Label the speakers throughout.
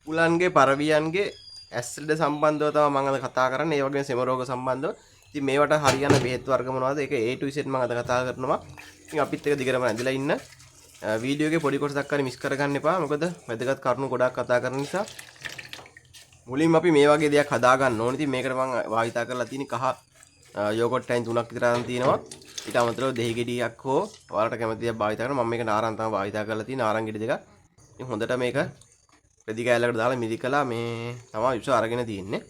Speaker 1: කුකුලන්ගේ පරවියන්ගේ ඇස්ලට සම්බන්ධව තමයි මම අද කතා කරන්නේ. ඒ වගේම සෙම රෝග සම්බන්ධව. ඉතින් මේවට හරියන බෙහෙත් වර්ග මොනවද? ඒක A to Z මම අද කතා කරනවා. ඉතින් අපිත් එක දිගටම ඇදලා ඉන්න. වීඩියෝ එකේ පොඩි කොටසක් හරි මිස් කරගන්න එපා. මොකද වැදගත් කරුණු ගොඩක් කතා කරන නිසා. මුලින්ම අපි මේ වගේ දෙයක් හදා ගන්න ඕනේ. ඉතින් මේකට මම භාවිතා කරලා තියෙන කහ යෝගට් ටයින් 3ක් විතර අරන් තිනවා. ඊට අමතරව දෙහි ගෙඩියක් හෝ ඔයාලට කැමති දෙයක් භාවිතා කරනවා. මම මේක නාරං තමයි භාවිතා කරලා තියෙන නාරං ගෙඩි දෙක. ඉතින් හොඳට මේක රෙදි කෑල්ලකට දාලා මිදිකලා මේ තමයි විස අරගෙන තියෙන්නේ.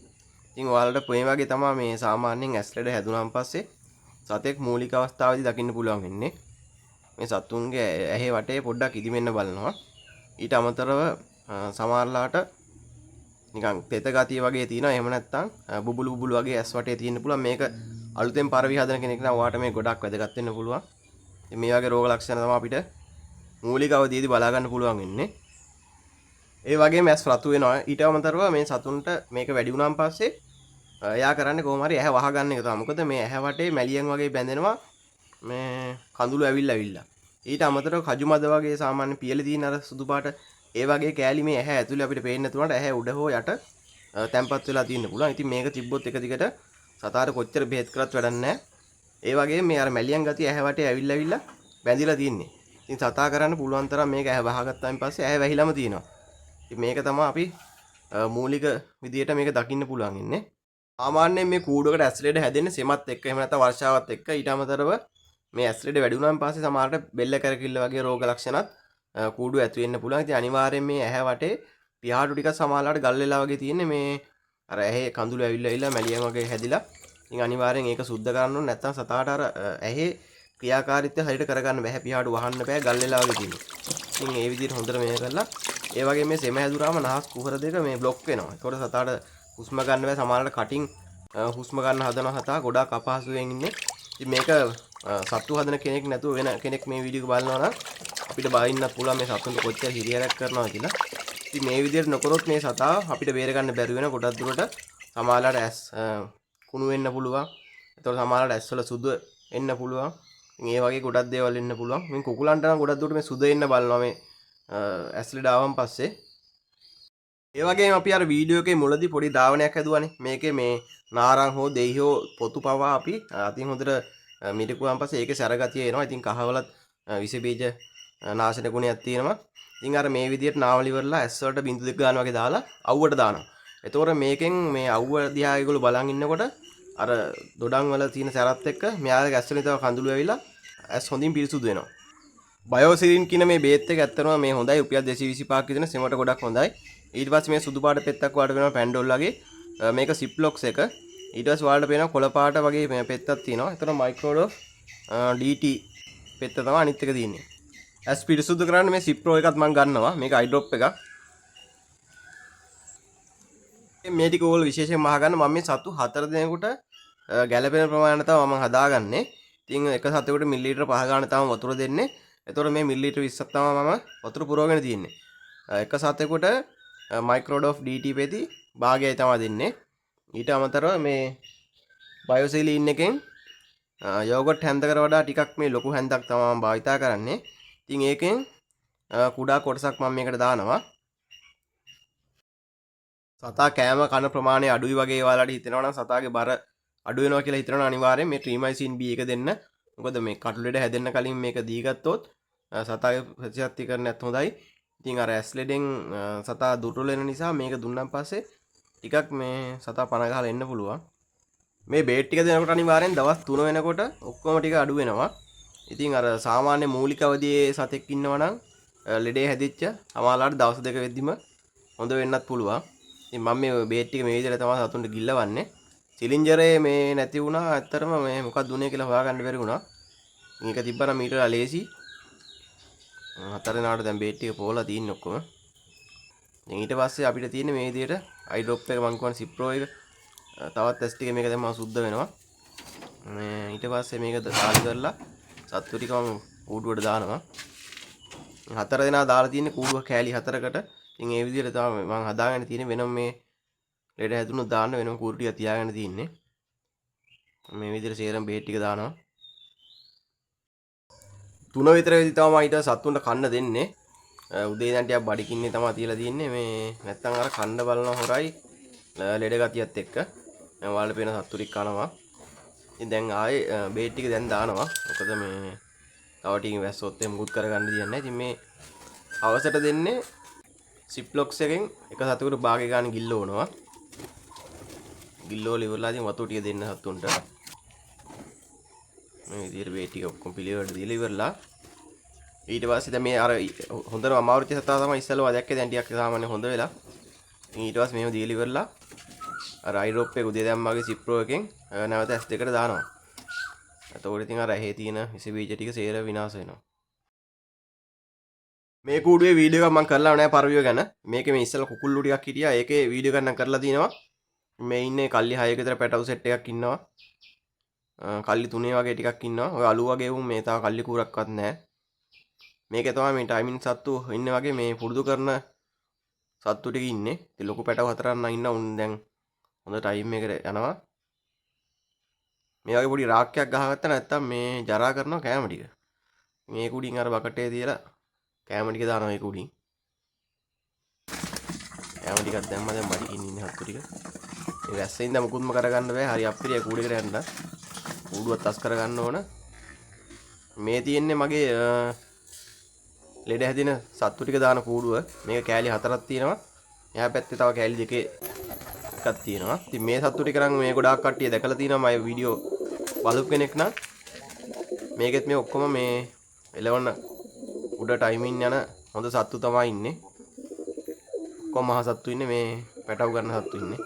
Speaker 1: ඉතින් ඔයාලට මේ වගේ තමයි මේ සාමාන්‍යයෙන් ඇස් ලෙඩ හැදුනාන් පස්සේ සතෙක් මූලික අවස්ථාවේදී දකින්න පුළුවන් වෙන්නේ. මේ සතුන්ගේ ඇහි වටේ පොඩ්ඩක් ඉදිමෙන්න බලනවා. ඊට අමතරව සමහරලාට නිකන් තෙත ගතිය වගේ තියෙනවා. එහෙම නැත්නම් බුබුලු වගේ ඇස් වටේ තියෙන්න පුළුවන්. මේක අලුතෙන් පරවි හදන කෙනෙක් නම් ඔයාට මේ ගොඩක් වැදගත් වෙන්න පුළුවන්. ඉතින් මේ වගේ රෝග ලක්ෂණ තමයි අපිට මූලික අවදීදී බලා ගන්න පුළුවන් වෙන්නේ. ඒ වගේම ඇස් රතු වෙනවා. ඊට අමතරව මේ සතුන්ට මේක වැඩි වුණාන් පස්සේ එයා කරන්නේ කොහොම හරි ඇහැ වහගන්න එක තමයි. මොකද මේ ඇහැ වටේ මැලියන් වගේ බැඳෙනවා මේ කඳුළු ඇවිල්ලා. ඊට අමතරව කජු මද වගේ සාමාන්‍ය පියලි තියෙන අර සුදු පාට ඒ වගේ කෑලි මේ ඇහැ ඇතුලේ අපිට පේන්නේ නැතුනට ඇහැ උඩ හෝ යට තැම්පත් වෙලා තියෙන්න පුළුවන්. ඉතින් මේක තිබ්බොත් එක දිගට සතාට කොච්චර බෙහෙත් කරත් වැඩක් නැහැ. ඒ වගේම මේ අර මැලියන් ගතිය ඇහැ වටේ ඇවිල්ලා බැඳිලා තියෙන්නේ. ඉතින් සතා කරන්න පුළුවන් තරම් මේක ඇහැ වහගත්තාන් පස්සේ ඇහැ වැහිලාම තියෙනවා. ඉතින් මේක තමයි අපි මූලික විදියට මේක දකින්න පුළුවන් ඉන්නේ. සාමාන්‍යයෙන් මේ කූඩුවකට ඇස් ලෙඩ හැදෙන්නේ සෙමත් එක්ක එහෙම නැත්නම් වර්ෂාවත් එක්ක. ඊට අමතරව මේ ඇස් ලෙඩ වැඩි වුණාන් පස්සේ සමහරට බෙල්ල කරකිල්ල වගේ රෝග ලක්ෂණත් කූඩුව ඇති වෙන්න පුළුවන්. ඉතින් අනිවාර්යෙන් මේ ඇහැ වටේ පියාටු ටිකක් සමහරලාට ගල් වෙලා වගේ තියෙන්නේ මේ අර ඇහි කඳුළු ඇවිල්ලා මැලියන් වගේ හැදිලා. ඉතින් අනිවාර්යෙන් ඒක සුද්ධ කරන්න ඕනේ. නැත්නම් සතාට අර ඇහි ක්‍රියාකාරීත්වය හරියට කරගන්න බෑ. පියාටු වහන්න බෑ ගල් වෙලා වගේ තියෙන්නේ. ඉතින් ඒ විදිහට හොඳට මේක කරලා ඒ වගේ මේ සෙම හැදුරාම නහස් කුහර දෙක මේ බ්ලොක් වෙනවා. ඒකට සතාට හුස්ම ගන්න බෑ. සමහරවිට කටින් හුස්ම ගන්න හදන සතා ගොඩාක් අපහසුයෙන් ඉන්නේ. ඉතින් මේක සතු හදන කෙනෙක් නැතුව වෙන කෙනෙක් මේ වීඩියෝ එක බලනවා නම් අපිට බයින්නත් පුළුවන් මේ සතුන්ට කොච්චර හිරියරක් කරනවා කියලා. ඉතින් මේ විදිහට නොකරොත් මේ සතා අපිට බේර ගන්න බැරි වෙන ගොඩක් දුරට සමහරවිට ඇස් කුණු වෙන්න පුළුවන්. ඒතකොට සමහරවිට ඇස් වල සුදු එන්න පුළුවන්. ඉතින් ඒ වගේ ගොඩක් දේවල් එන්න පුළුවන්. මේ කුකුලන්ට නම් ගොඩක් දුරට මේ සුදු එන්න බලනවා මේ ඇස් ලෙඩ ආවන් පස්සේ. ඒ වගේම අපි අර වීඩියෝ එකේ මුලදී පොඩි ධාවනයක් හැදුවානේ. මේකේ මේ නාරං හෝ දෙහි හෝ පොතු පවා අපි අතින් හොඳට මිරිකුවාන් පස්සේ ඒකේ සැරගතිය එනවා. ඉතින් කහවලත් විස බීජ නාශන ගුණයක් තියෙනවා. ඉතින් අර මේ විදිහට නාවලි වලලා ඇස් වලට බින්දු දෙක ගන්න වගේ දාලා අවුවට දානවා. එතකොට මේකෙන් මේ අවුව දිහා ඒගොල්ලෝ බලන් ඉන්නකොට අර දොඩම් වල තියෙන සැරත් එක්ක මෙයාගේ ඇස් වලින් තව කඳුළු ඇවිල්ලා ඇස් හොඳින් පිරිසුදු වෙනවා. බයෝසිරින් කියන මේ බේත් එක ඇත්තටම මේ හොඳයි. රුපියල් 225ක් විතර සෙමට ගොඩක් හොඳයි. ඊට පස්සේ මේ සුදු පාට පෙත්තක් වලට වෙනවා පැන්ඩෝල් වගේ. මේක සිප්ලොක්ස් එක. ඊට පස්සේ වලට පේනවා කොළ පාට වගේ මේ පෙත්තක් තියෙනවා. ඒතර මයික්‍රෝඩෝස් DT පෙත්ත තමයි අනිත් එක තියෙන්නේ. ඇස් පිරිසුදු කරන්න මේ සිප්‍රෝ එකත් මම ගන්නවා. මේක අයි ඩ්‍රොප් එකක්. මේ ටික ඕගොල්ලෝ විශේෂයෙන්ම අහගන්න. මම මේ සතු 4 දිනකට ගැළපෙන ප්‍රමාණය තමයි මම හදාගන්නේ. ඉතින් එක සතෙකුට මිලිලීටර 5 ගන්න තමයි වතුර දෙන්නේ. එතකොට මේ මිලිලීටර 20ක් තමයි මම වතුර පුරවගෙන තියෙන්නේ. එක සතෙකුට මයික්‍රෝඩෝෆ් DT පෙති භාගයයි තමයි දෙන්නේ. ඊට අමතරව මේ බයෝසිලින් එකෙන් යෝගට් හැන්දකට වඩා ටිකක් මේ ලොකු හැන්දක් තමයි මම භාවිතා කරන්නේ. ඉතින් ඒකෙන් කුඩා කොටසක් මම මේකට දානවා. සතා කෑම කන ප්‍රමාණය අඩුයි වගේ ඔයාලට හිතෙනවා නම් සතාගේ බර අඩු වෙනවා කියලා හිතනවා අනිවාර්යෙන් මේ ට්‍රීමයිසින් B එක දෙන්න. මොකද මේ කටුලෙට හැදෙන්න කලින් මේක දීගත්තොත් සතාගේ ප්‍රතිශතීකරණයත් හොඳයි. ඉතින් අර ඇස් ලෙඩෙන් සතා දුර්වල වෙන නිසා මේක දුන්නාන් පස්සේ ටිකක් මේ සතා පණ ගහලා එන්න පුළුවන්. මේ බේට් ටික දෙනකොට අනිවාර්යෙන් දවස් 3 වෙනකොට ඔක්කොම ටික අඩු වෙනවා. ඉතින් අර සාමාන්‍ය මූලික අවදියේ සතෙක් ඉන්නවා නම් ලෙඩේ හැදිච්ච සමහරවිට දවස් දෙක වෙද්දිම හොඳ වෙන්නත් පුළුවන්. ඉතින් මම මේ බේට් ටික මේ විදිහට තමයි සතුන්ට ගිල්ලවන්නේ. සිලින්ජරේ මේ නැති වුණා. ඇත්තටම මේ මොකක්ද උනේ කියලා හොයාගන්න බැරි වුණා. මේක තිබ්බනම් ඊට ලේසි. හතර නාට දැන් බේට් ටික පොවලා තියෙන්නේ ඔක්කොම. දැන් ඊට පස්සේ අපිට තියෙන්නේ මේ විදිහට අයි ඩ්‍රොප් එක මං කියවන සිප්‍රෝ එක. තවත් ඇස් ටික මේක දැන් මම සුද්ධ වෙනවා. මේ ඊට පස්සේ මේක දාලි කරලා සත්තු ටික මම කූඩුවට දානවා. හතර දෙනා දාලා තියෙන්නේ කූඩුව කෑලි හතරකට. ඉතින් ඒ විදිහට තමයි මම හදාගෙන තියෙන්නේ. වෙනම මේ ලෙඩ හැදුණොත් දාන්න වෙනම කූඩු ටික තියාගෙන තියෙන්නේ. මේ විදිහට සේරම බේට් ටික දානවා. 3 විතර වෙදි තමයි මම ඊට සත්තුන්ට කන්න දෙන්නේ. උදේ ඉඳන් ටිකක් බඩිකින්නේ තමයි තියලා තියෙන්නේ මේ නැත්තම් අර කන්න බලන හොරයි ලෙඩ ගතියත් එක්ක මම වල පේන සත්තු ටික කනවා. ඉතින් දැන් ආයේ බේට් ටික දැන් දානවා. මොකද මේ තව ටිකකින් වැස්සොත් එහෙම මුකුත් කරගන්න දෙයක් නැහැ. ඉතින් මේ අවසට දෙන්නේ සිප්ලොක්ස් එකෙන් එක සතුකට භාගය ගන්න ගිල්ලවනවා. ගිල්ලෝල ඉවරලා ඉතින් වතුර ටික දෙන්න සතුන්ට. මේ විදිහට බේට් ටික ඔක්කොම පිළිවෙලට දීලා ඉවරලා ඊට පස්සේ දැන් මේ අර හොඳම අමාරුච්ච සතා තමයි ඉස්සෙල්ලා දැක්කේ. දැන් ටිකක් සාමාන්‍ය හොඳ වෙලා. ඉතින් ඊට පස්සේ මේව දීලා ඉවරලා අර අයිරොප් එක උදේ දැම්මාගේ සිප්‍රෝ එකෙන් නැවත S2කට දානවා. එතකොට ඉතින් අර ඇහි තියෙන හිස බීජ ටික සේර විනාශ වෙනවා. මේ කූඩුවේ වීඩියෝ එකක් මම කරලා නැහැ පරිවිය ගැන. මේකේ මේ ඉස්සෙල්ලා කුකුල්ලු ටිකක් හිටියා. ඒකේ වීඩියෝ එකක් නම් කරලා තිනවා. මේ ඉන්නේ කල්ලි 6ක විතර පැටවු සෙට් එකක් ඉන්නවා. කල්ලි 3 වගේ ටිකක් ඉන්නවා. ඔය අලු වගේ වුන් මේ තාම කල්ලි කූරක්වත් නැහැ. මේකේ තමයි මේ ටයිමින් සත්තු ඉන්නේ වගේ මේ පුරුදු කරන සත්තු ටික ඉන්නේ. ඉතින් ලොකු පැටව හතරක් නම් ඉන්න උන් දැන් හොඳ ටයිම් එකකට යනවා. මේ වගේ පොඩි රාක්කයක් ගහගත්තා නැත්තම් මේ ජරා කරනවා කෑම ටික. මේ කුඩින් අර බකටේ තියලා කෑම ටික දානවා මේ කුඩින්. කෑම ටිකක් දැම්මම දැන් බඩින් ඉන්නේ සත්තු ටික. මේ වැස්සෙන් දැන් මුකුත්ම කරගන්න බෑ. හරි අප්පිරිය කූඩේකට යන්න. කූඩුවත් අස් කරගන්න ඕන. මේ තියෙන්නේ මගේ ලෙඩ හැදින සත්තු ටික දාන කූඩුව. මේක කෑලි 4ක් තියෙනවා. එහා පැත්තේ තව කෑලි දෙකේ එකක් තියෙනවා. ඉතින් මේ සත්තු ටික නම් මේ ගොඩාක් කට්ටිය දැකලා තියෙනවා. මම වීඩියෝ බලපු කෙනෙක් නම් මේකෙත් මේ ඔක්කොම මේ එලවන්න උඩ ටයිමින් යන හොඳ සත්තු තමයි ඉන්නේ. ඔක්කොම මහ සත්තු ඉන්නේ. මේ පැටව ගන්න සත්තු ඉන්නේ.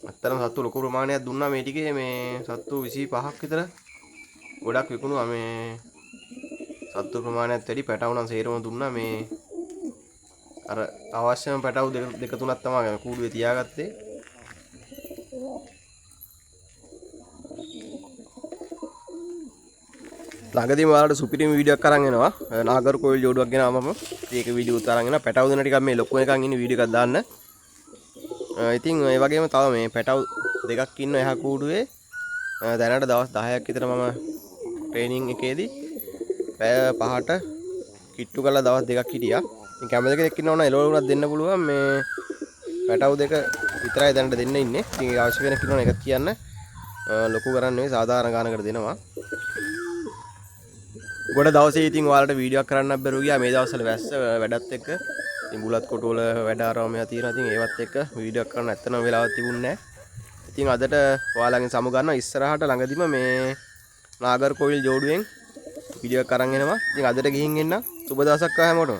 Speaker 1: අත්තරම සත්තු ලොකු ප්‍රමාණයක් දුන්නා මේ ටිකේ. මේ සත්තු 25ක් විතර ගොඩක් විකුණුවා. මේ සත්තු ප්‍රමාණයත් වැඩි. පැටව නම් සේරම දුන්නා. මේ අර අවශ්‍යම පැටව දෙක තුනක් තමයි කූඩුවේ තියාගත්තේ. ළඟදීම ඔයාලට සුපිරිම වීඩියෝ එකක් අරන් එනවා. නාගරකෝවිල් ජෝඩුවක් ගෙනාවම ඒක වීඩියෝ උත් අරන් එනවා. පැටව දෙන ටිකක් මේ ලොකු එකක් ඉන්නේ වීඩියෝ එකක් දාන්න. ඉතින් ඒ වගේම තව මේ පැටව දෙකක් ඉන්න එහා කූඩුවේ දැනට දවස් 10ක් විතර මම ට්‍රේනින් එකේදී පැය 5ට කිට්ටු කරලා දවස් දෙකක් හිටියා. ඉතින් කැමති කෙනෙක් ඉන්නවනම් එළවලුණක් දෙන්න පුළුවන්. මේ පැටව දෙක විතරයි දැනට දෙන්න ඉන්නේ. ඉතින් අවශ්‍ය කෙනෙක් ඉන්නවනම් එකක් කියන්න. ලොකු කරන්නේ නෙවෙයි සාධාරණ ගානකට දෙනවා. ගොඩ දවසේ ඉතින් ඔයාලට වීඩියෝ එකක් කරන්න බැරුව ගියා. මේ දවස්වල වැස්ස වැඩත් එක්ක ඉතින් බුලත් කොටුවල වැඩ ආරම්භය තියෙනවා. ඉතින් ඒවත් එක්ක වීඩියෝ එකක් කරන්න ඇත්තම වෙලාවක් තිබුණේ නැහැ. ඉතින් අදට ඔයාලගෙන් සමු ගන්නවා. ඉස්සරහට ළඟදිම මේ නාගරකෝවිල් ජෝඩුවෙන් වීඩියෝ එකක් අරන් එනවා. ඉතින් අදට ගිහින් එන්න. සුබ දවසක් හැමෝටම.